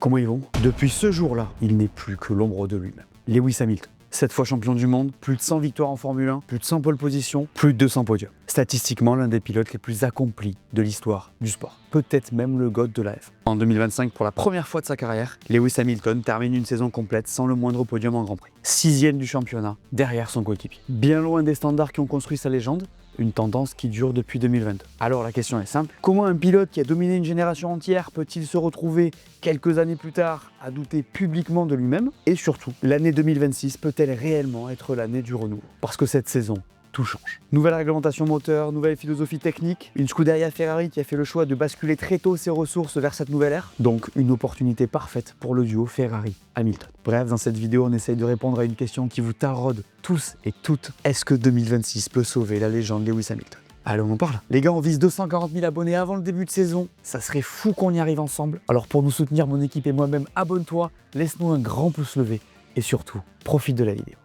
Comment ils vont? Depuis ce jour-là, il n'est plus que l'ombre de lui-même. Lewis Hamilton. 7 fois champion du monde, plus de 100 victoires en Formule 1, plus de 100 pole positions, plus de 200 podiums. Statistiquement, l'un des pilotes les plus accomplis de l'histoire du sport. Peut-être même le GOAT de la F1. En 2025, pour la première fois de sa carrière, Lewis Hamilton termine une saison complète sans le moindre podium en Grand Prix. 6e du championnat, derrière son coéquipier. Bien loin des standards qui ont construit sa légende, une tendance qui dure depuis 2022. Alors la question est simple, comment un pilote qui a dominé une génération entière peut-il se retrouver quelques années plus tard à douter publiquement de lui-même? Et surtout, l'année 2026 peut-elle réellement être l'année du renouveau? Parce que cette saison, tout change. Nouvelle réglementation moteur, nouvelle philosophie technique, une Scuderia Ferrari qui a fait le choix de basculer très tôt ses ressources vers cette nouvelle ère, donc une opportunité parfaite pour le duo Ferrari-Hamilton. Bref, dans cette vidéo, on essaye de répondre à une question qui vous taraude tous et toutes. Est-ce que 2026 peut sauver la légende Lewis Hamilton? Allez, on en parle. Les gars, on vise 240 000 abonnés avant le début de saison. Ça serait fou qu'on y arrive ensemble. Alors pour nous soutenir, mon équipe et moi-même, abonne-toi, laisse-nous un grand pouce levé et surtout, profite de la vidéo.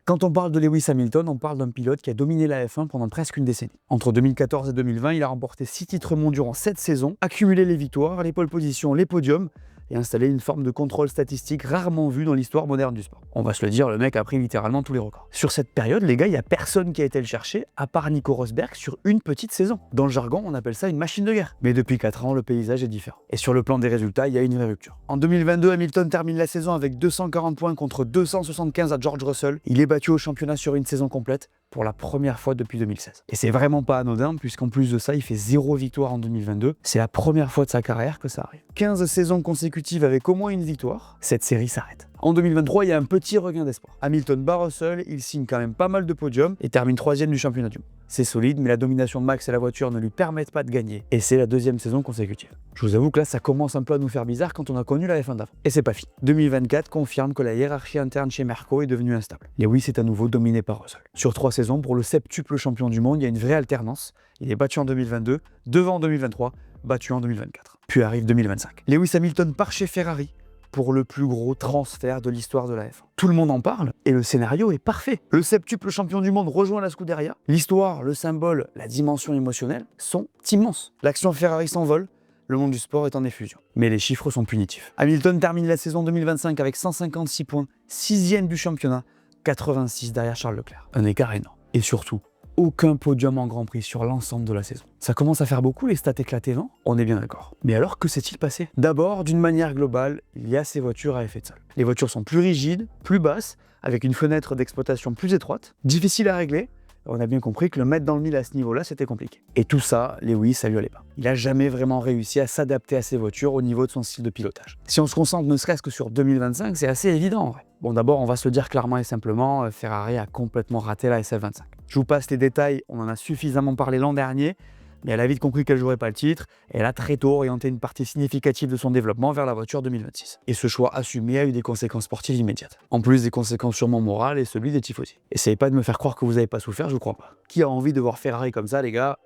Quand on parle de Lewis Hamilton, on parle d'un pilote qui a dominé la F1 pendant presque une décennie. Entre 2014 et 2020, il a remporté 6 titres mondiaux en 7 saisons, accumulé les victoires, les pole positions, les podiums, et installé une forme de contrôle statistique rarement vue dans l'histoire moderne du sport. On va se le dire, le mec a pris littéralement tous les records. Sur cette période, les gars, il n'y a personne qui a été le chercher, à part Nico Rosberg, sur une petite saison. Dans le jargon, on appelle ça une machine de guerre. Mais depuis 4 ans, le paysage est différent. Et sur le plan des résultats, il y a une vraie rupture. En 2022, Hamilton termine la saison avec 240 points contre 275 à George Russell. Il est battu au championnat sur une saison complète, pour la première fois depuis 2016. Et c'est vraiment pas anodin, puisqu'en plus de ça, il fait 0 victoire en 2022. C'est la première fois de sa carrière que ça arrive. 15 saisons consécutives avec au moins une victoire, cette série s'arrête. En 2023, il y a un petit regain d'espoir. Hamilton bat Russell, il signe quand même pas mal de podiums et termine 3e du championnat du monde. C'est solide, mais la domination de Max et la voiture ne lui permettent pas de gagner. Et c'est la 2e saison consécutive. Je vous avoue que là, ça commence un peu à nous faire bizarre quand on a connu la F1 d'avant. Et c'est pas fini. 2024 confirme que la hiérarchie interne chez Merco est devenue instable. Lewis est à nouveau dominé par Russell. Sur 3 saisons, pour le septuple champion du monde, il y a une vraie alternance. Il est battu en 2022, devant en 2023, battu en 2024. Puis arrive 2025. Lewis Hamilton part chez Ferrari pour le plus gros transfert de l'histoire de la F1. Tout le monde en parle et le scénario est parfait. Le septuple champion du monde rejoint la Scuderia. L'histoire, le symbole, la dimension émotionnelle sont immenses. L'action Ferrari s'envole, le monde du sport est en effusion. Mais les chiffres sont punitifs. Hamilton termine la saison 2025 avec 156 points, 6e du championnat, 86 derrière Charles Leclerc. Un écart énorme. Et surtout, aucun podium en Grand Prix sur l'ensemble de la saison. Ça commence à faire beaucoup les stats éclatées, non? On est bien d'accord. Mais alors, que s'est-il passé? D'abord, d'une manière globale, il y a ces voitures à effet de sol. Les voitures sont plus rigides, plus basses, avec une fenêtre d'exploitation plus étroite, difficile à régler. On a bien compris que le mettre dans le mille à ce niveau-là, c'était compliqué. Et tout ça, Lewis, ça lui allait pas. Il a jamais vraiment réussi à s'adapter à ces voitures au niveau de son style de pilotage. Si on se concentre ne serait-ce que sur 2025, c'est assez évident en vrai. Bon, d'abord, on va se le dire clairement et simplement, Ferrari a complètement raté la SF25. Je vous passe les détails, on en a suffisamment parlé l'an dernier, mais elle a vite compris qu'elle jouerait pas le titre, et elle a très tôt orienté une partie significative de son développement vers la voiture 2026. Et ce choix assumé a eu des conséquences sportives immédiates. En plus des conséquences sûrement morales et celui des tifosi. Essayez pas de me faire croire que vous n'avez pas souffert, je crois pas. Qui a envie de voir Ferrari comme ça, les gars?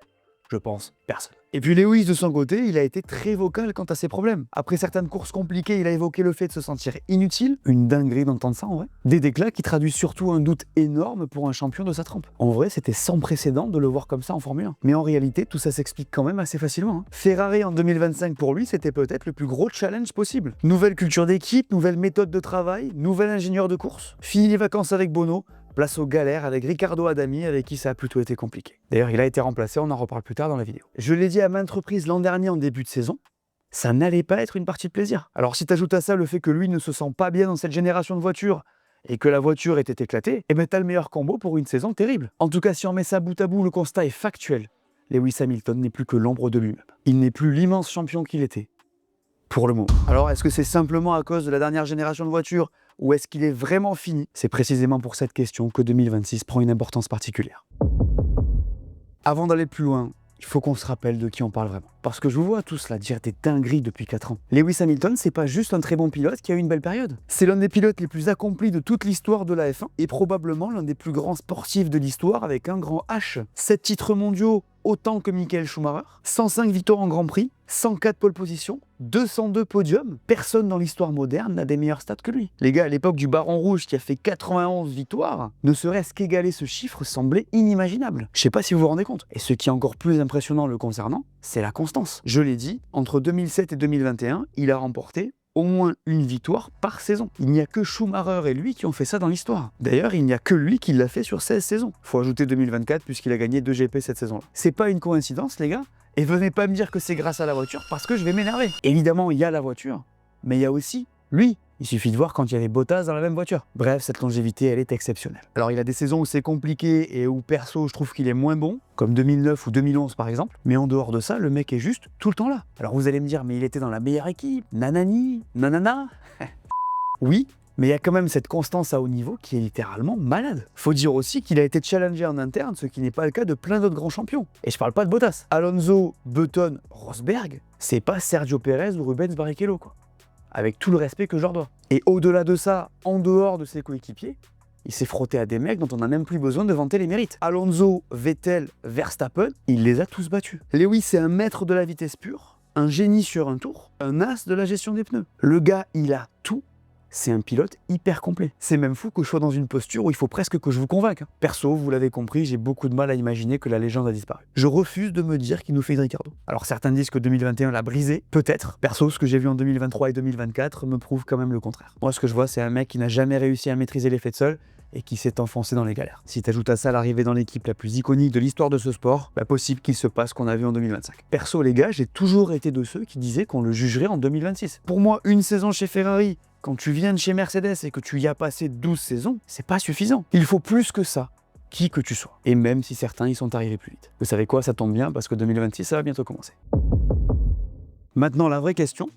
Je pense personne. Et puis Lewis, de son côté, il a été très vocal quant à ses problèmes. Après certaines courses compliquées, il a évoqué le fait de se sentir inutile. Une dinguerie d'entendre ça en vrai. Des déclats qui traduisent surtout un doute énorme pour un champion de sa trempe. En vrai, c'était sans précédent de le voir comme ça en Formule 1. Mais en réalité, tout ça s'explique quand même assez facilement. Hein. Ferrari en 2025, pour lui, c'était peut-être le plus gros challenge possible. Nouvelle culture d'équipe, nouvelle méthode de travail, nouvel ingénieur de course. Fini les vacances avec Bono. Place aux galères avec Riccardo Adami, avec qui ça a plutôt été compliqué. D'ailleurs, il a été remplacé, on en reparle plus tard dans la vidéo. Je l'ai dit à maintes reprises l'an dernier en début de saison, ça n'allait pas être une partie de plaisir. Alors si tu ajoutes à ça le fait que lui ne se sent pas bien dans cette génération de voitures, et que la voiture était éclatée, eh ben t'as le meilleur combo pour une saison terrible. En tout cas, si on met ça bout à bout, le constat est factuel. Lewis Hamilton n'est plus que l'ombre de lui-même. Il n'est plus l'immense champion qu'il était. Pour le moment. Alors, est-ce que c'est simplement à cause de la dernière génération de voitures ou est-ce qu'il est vraiment fini? C'est précisément pour cette question que 2026 prend une importance particulière. Avant d'aller plus loin, il faut qu'on se rappelle de qui on parle vraiment. Parce que je vous vois tous là dire des dingueries depuis 4 ans. Lewis Hamilton, c'est pas juste un très bon pilote qui a eu une belle période. C'est l'un des pilotes les plus accomplis de toute l'histoire de la F1 et probablement l'un des plus grands sportifs de l'histoire avec un grand H. 7 titres mondiaux, autant que Michael Schumacher, 105 victoires en Grand Prix, 104 pole positions, 202 podiums. Personne dans l'histoire moderne n'a des meilleurs stats que lui. Les gars, à l'époque du Baron Rouge qui a fait 91 victoires, ne serait-ce qu'égaler ce chiffre semblait inimaginable. Je sais pas si vous vous rendez compte. Et ce qui est encore plus impressionnant le concernant, c'est la constance. Je l'ai dit, entre 2007 et 2021, il a remporté au moins une victoire par saison. Il n'y a que Schumacher et lui qui ont fait ça dans l'histoire. D'ailleurs, il n'y a que lui qui l'a fait sur 16 saisons. Faut ajouter 2024 puisqu'il a gagné 2 GP cette saison-là. C'est pas une coïncidence, les gars. Et venez pas me dire que c'est grâce à la voiture parce que je vais m'énerver. Évidemment, il y a la voiture, mais il y a aussi lui. Il suffit de voir quand il y avait Bottas dans la même voiture. Bref, cette longévité, elle est exceptionnelle. Alors, il a des saisons où c'est compliqué et où, perso, je trouve qu'il est moins bon, comme 2009 ou 2011 par exemple. Mais en dehors de ça, le mec est juste tout le temps là. Alors, vous allez me dire, mais il était dans la meilleure équipe, nanani, nanana. Oui, mais il y a quand même cette constance à haut niveau qui est littéralement malade. Faut dire aussi qu'il a été challengé en interne, ce qui n'est pas le cas de plein d'autres grands champions. Et je parle pas de Bottas. Alonso, Button, Rosberg, c'est pas Sergio Pérez ou Rubens Barrichello, quoi. Avec tout le respect que je leur dois. Et au-delà de ça, en dehors de ses coéquipiers, il s'est frotté à des mecs dont on n'a même plus besoin de vanter les mérites. Alonso, Vettel, Verstappen, il les a tous battus. Lewis, c'est un maître de la vitesse pure, un génie sur un tour, un as de la gestion des pneus. Le gars, il a tout. C'est un pilote hyper complet. C'est même fou que je sois dans une posture où il faut presque que je vous convainque. Perso, vous l'avez compris, j'ai beaucoup de mal à imaginer que la légende a disparu. Je refuse de me dire qu'il nous fait une Ricardo. Alors certains disent que 2021 l'a brisé, peut-être. Perso, ce que j'ai vu en 2023 et 2024 me prouve quand même le contraire. Moi, ce que je vois, c'est un mec qui n'a jamais réussi à maîtriser l'effet de sol et qui s'est enfoncé dans les galères. Si t'ajoutes à ça l'arrivée dans l'équipe la plus iconique de l'histoire de ce sport, possible qu'il se passe ce qu'on a vu en 2025. Perso, les gars, j'ai toujours été de ceux qui disaient qu'on le jugerait en 2026. Pour moi, une saison chez Ferrari, quand tu viens de chez Mercedes et que tu y as passé 12 saisons, c'est pas suffisant. Il faut plus que ça, qui que tu sois. Et même si certains y sont arrivés plus vite. Vous savez quoi, ça tombe bien parce que 2026, ça va bientôt commencer. Maintenant, la vraie question,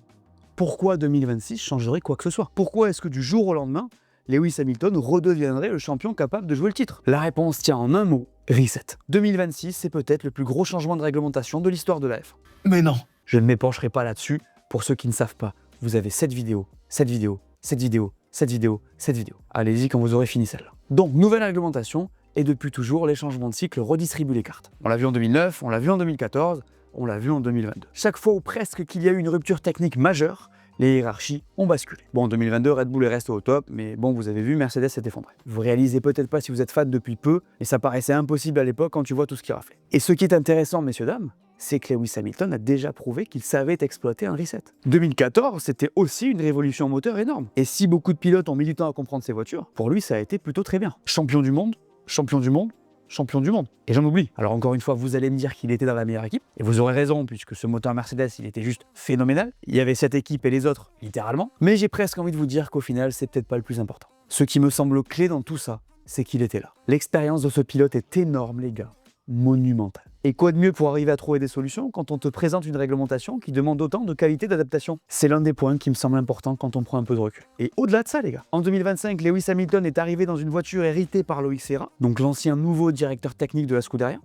pourquoi 2026 changerait quoi que ce soit? Pourquoi est-ce que du jour au lendemain, Lewis Hamilton redeviendrait le champion capable de jouer le titre? La réponse tient en un mot, reset. 2026, c'est peut-être le plus gros changement de réglementation de l'histoire de la F1. Mais non, je ne m'épancherai pas là-dessus. Pour ceux qui ne savent pas, vous avez cette vidéo, cette vidéo, cette vidéo, cette vidéo, cette vidéo. Allez-y quand vous aurez fini celle-là. Donc, nouvelle réglementation, et depuis toujours, les changements de cycle redistribuent les cartes. On l'a vu en 2009, on l'a vu en 2014, on l'a vu en 2022. Chaque fois ou presque qu'il y a eu une rupture technique majeure, les hiérarchies ont basculé. Bon, en 2022, Red Bull est resté au top, mais bon, vous avez vu, Mercedes s'est effondré. Vous réalisez peut-être pas si vous êtes fan depuis peu, et ça paraissait impossible à l'époque quand tu vois tout ce qui raflait. Et ce qui est intéressant, messieurs, dames, c'est que Lewis Hamilton a déjà prouvé qu'il savait exploiter un reset. 2014, c'était aussi une révolution moteur énorme. Et si beaucoup de pilotes ont mis du temps à comprendre ces voitures, pour lui, ça a été plutôt très bien. Champion du monde, champion du monde, champion du monde. Et j'en oublie. Alors encore une fois, vous allez me dire qu'il était dans la meilleure équipe, et vous aurez raison, puisque ce moteur Mercedes, il était juste phénoménal. Il y avait cette équipe et les autres, littéralement. Mais j'ai presque envie de vous dire qu'au final, c'est peut-être pas le plus important. Ce qui me semble clé dans tout ça, c'est qu'il était là. L'expérience de ce pilote est énorme, les gars. Monumental. Et quoi de mieux pour arriver à trouver des solutions quand on te présente une réglementation qui demande autant de qualité d'adaptation? C'est l'un des points qui me semble important quand on prend un peu de recul. Et au-delà de ça, les gars, en 2025, Lewis Hamilton est arrivé dans une voiture héritée par Loïc Serra, donc l'ancien nouveau directeur technique de la Scuderia.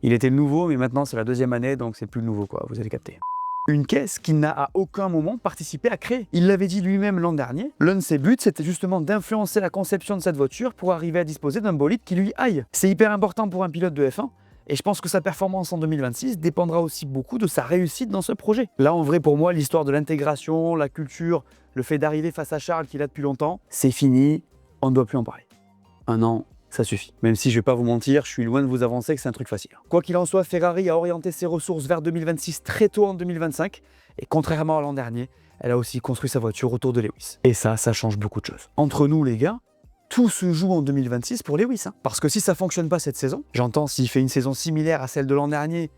Il était le nouveau, mais maintenant c'est la deuxième année, donc c'est plus le nouveau, quoi, vous allez capter. Une caisse qu'il n'a à aucun moment participé à créer. Il l'avait dit lui-même l'an dernier, l'un de ses buts c'était justement d'influencer la conception de cette voiture pour arriver à disposer d'un bolide qui lui aille. C'est hyper important pour un pilote de F1 et je pense que sa performance en 2026 dépendra aussi beaucoup de sa réussite dans ce projet. Là en vrai pour moi l'histoire de l'intégration, la culture, le fait d'arriver face à Charles qu'il a depuis longtemps, c'est fini, on ne doit plus en parler. Un an, ça suffit. Même si je vais pas vous mentir, je suis loin de vous avancer que c'est un truc facile. Quoi qu'il en soit, Ferrari a orienté ses ressources vers 2026 très tôt en 2025, et contrairement à l'an dernier, elle a aussi construit sa voiture autour de Lewis. Et ça change beaucoup de choses. Entre nous les gars, tout se joue en 2026 pour Lewis. Parce que si ça fonctionne pas cette saison, j'entends s'il fait une saison similaire à celle de l'an dernier,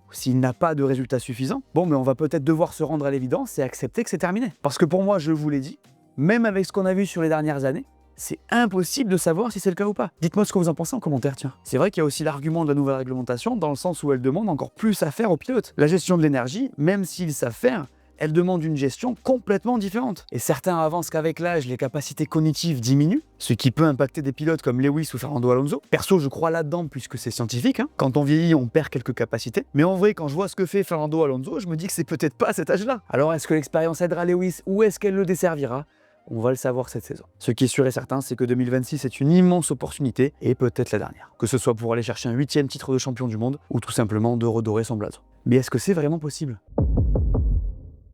ou s'il n'a pas de résultats suffisants, bon mais on va peut-être devoir se rendre à l'évidence et accepter que c'est terminé. Parce que pour moi, je vous l'ai dit, même avec ce qu'on a vu sur les dernières années, c'est impossible de savoir si c'est le cas ou pas. Dites-moi ce que vous en pensez en commentaire, tiens. C'est vrai qu'il y a aussi l'argument de la nouvelle réglementation, dans le sens où elle demande encore plus à faire aux pilotes. La gestion de l'énergie, même s'ils savent faire, elle demande une gestion complètement différente. Et certains avancent qu'avec l'âge, les capacités cognitives diminuent, ce qui peut impacter des pilotes comme Lewis ou Fernando Alonso. Perso, je crois là-dedans puisque c'est scientifique. Quand on vieillit, on perd quelques capacités. Mais en vrai, quand je vois ce que fait Fernando Alonso, je me dis que c'est peut-être pas à cet âge-là. Alors est-ce que l'expérience aidera Lewis ou est-ce qu'elle le desservira ? On va le savoir cette saison. Ce qui est sûr et certain, c'est que 2026 est une immense opportunité et peut-être la dernière. Que ce soit pour aller chercher un 8e titre de champion du monde ou tout simplement de redorer son blason. Mais est-ce que c'est vraiment possible ?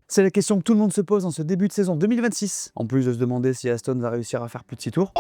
C'est la question que tout le monde se pose en ce début de saison 2026. En plus de se demander si Aston va réussir à faire plus de 6 tours.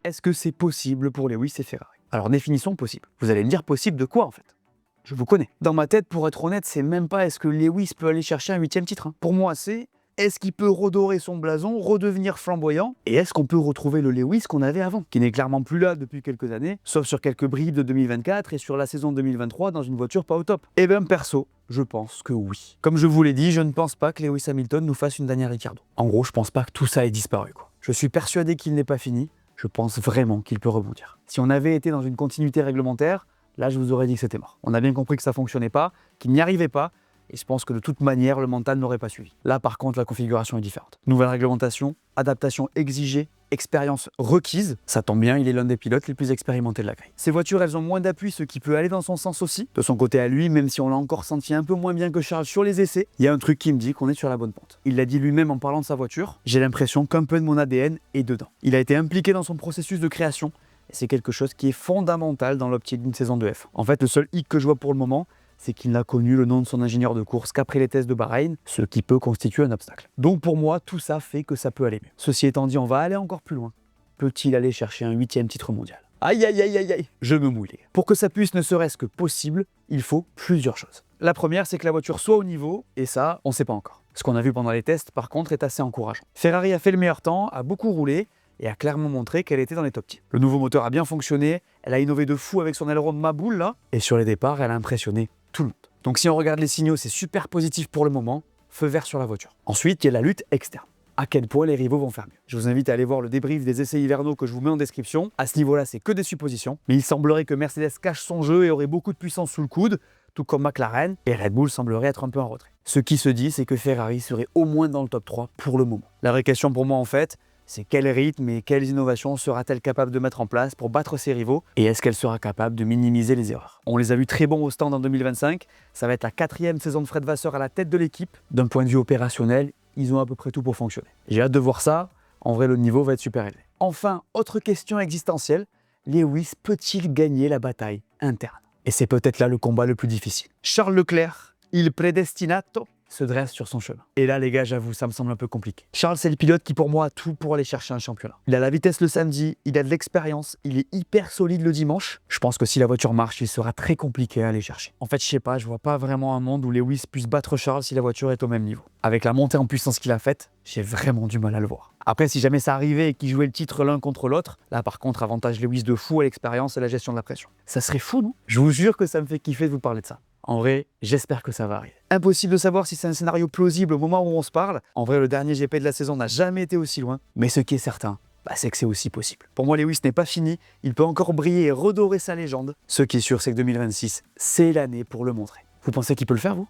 Est-ce que c'est possible pour Lewis et Ferrari ? Alors définissons possible. Vous allez me dire possible de quoi en fait ? Je vous connais. Dans ma tête, pour être honnête, c'est même pas est-ce que Lewis peut aller chercher un 8e titre. Pour moi, c'est est-ce qu'il peut redorer son blason, redevenir flamboyant, et est-ce qu'on peut retrouver le Lewis qu'on avait avant, qui n'est clairement plus là depuis quelques années, sauf sur quelques bribes de 2024 et sur la saison 2023 dans une voiture pas au top. Eh bien perso, je pense que oui. Comme je vous l'ai dit, je ne pense pas que Lewis Hamilton nous fasse une dernière Ricciardo. En gros, je pense pas que tout ça ait disparu, quoi. Je suis persuadé qu'il n'est pas fini, je pense vraiment qu'il peut rebondir. Si on avait été dans une continuité réglementaire, là je vous aurais dit que c'était mort. On a bien compris que ça fonctionnait pas, qu'il n'y arrivait pas, et je pense que de toute manière, le mental n'aurait pas suivi. Là, par contre, la configuration est différente. Nouvelle réglementation, adaptation exigée, expérience requise. Ça tombe bien, il est l'un des pilotes les plus expérimentés de la grille. Ces voitures, elles ont moins d'appui, ce qui peut aller dans son sens aussi. De son côté à lui, même si on l'a encore senti un peu moins bien que Charles sur les essais, il y a un truc qui me dit qu'on est sur la bonne pente. Il l'a dit lui-même en parlant de sa voiture. J'ai l'impression qu'un peu de mon ADN est dedans. Il a été impliqué dans son processus de création, et c'est quelque chose qui est fondamental dans l'optique d'une saison de F1. En fait, le seul hic que je vois pour le moment, c'est qu'il n'a connu le nom de son ingénieur de course qu'après les tests de Bahreïn, ce qui peut constituer un obstacle. Donc pour moi, tout ça fait que ça peut aller mieux. Ceci étant dit, on va aller encore plus loin. Peut-il aller chercher un 8e titre mondial ? Aïe aïe aïe aïe aïe, je me mouille les gars. Pour que ça puisse ne serait-ce que possible, il faut plusieurs choses. La première, c'est que la voiture soit au niveau, et ça, on ne sait pas encore. Ce qu'on a vu pendant les tests, par contre, est assez encourageant. Ferrari a fait le meilleur temps, a beaucoup roulé, et a clairement montré qu'elle était dans les top 10. Le nouveau moteur a bien fonctionné, elle a innové de fou avec son aileron de Maboule là, et sur les départs, elle a impressionné tout le monde. Donc si on regarde les signaux, c'est super positif pour le moment, feu vert sur la voiture. Ensuite, il y a la lutte externe. À quel point les rivaux vont faire mieux. Je vous invite à aller voir le débrief des essais hivernaux que je vous mets en description. À ce niveau-là, c'est que des suppositions, mais il semblerait que Mercedes cache son jeu et aurait beaucoup de puissance sous le coude, tout comme McLaren, et Red Bull semblerait être un peu en retrait. Ce qui se dit, c'est que Ferrari serait au moins dans le top 3 pour le moment. La vraie question pour moi, en fait, c'est quel rythme et quelles innovations sera-t-elle capable de mettre en place pour battre ses rivaux, et est-ce qu'elle sera capable de minimiser les erreurs. On les a vus très bons au stand en 2025, ça va être la 4e saison de Fred Vasseur à la tête de l'équipe. D'un point de vue opérationnel, ils ont à peu près tout pour fonctionner. J'ai hâte de voir ça, en vrai le niveau va être super élevé. Enfin, autre question existentielle, Lewis peut-il gagner la bataille interne ? Et c'est peut-être là le combat le plus difficile. Charles Leclerc, il predestinato, se dresse sur son chemin. Et là les gars, j'avoue, ça me semble un peu compliqué. Charles, c'est le pilote qui pour moi a tout pour aller chercher un championnat. Il a la vitesse le samedi, il a de l'expérience, il est hyper solide le dimanche. Je pense que si la voiture marche, il sera très compliqué à aller chercher. En fait, je sais pas, je vois pas vraiment un monde où Lewis puisse battre Charles si la voiture est au même niveau. Avec la montée en puissance qu'il a faite, j'ai vraiment du mal à le voir. Après, si jamais ça arrivait et qu'ils jouaient le titre l'un contre l'autre, là par contre, avantage Lewis de fou à l'expérience et à la gestion de la pression. Ça serait fou, non ? Je vous jure que ça me fait kiffer de vous parler de ça. En vrai, j'espère que ça va arriver. Impossible de savoir si c'est un scénario plausible au moment où on se parle. En vrai, le dernier GP de la saison n'a jamais été aussi loin. Mais ce qui est certain, c'est que c'est aussi possible. Pour moi, Lewis n'est pas fini. Il peut encore briller et redorer sa légende. Ce qui est sûr, c'est que 2026, c'est l'année pour le montrer. Vous pensez qu'il peut le faire, vous ?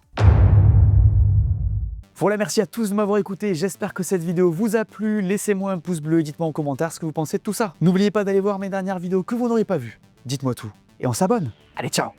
Voilà, merci à tous de m'avoir écouté. J'espère que cette vidéo vous a plu. Laissez-moi un pouce bleu et dites-moi en commentaire ce que vous pensez de tout ça. N'oubliez pas d'aller voir mes dernières vidéos que vous n'aurez pas vues. Dites-moi tout. Et on s'abonne. Allez, ciao!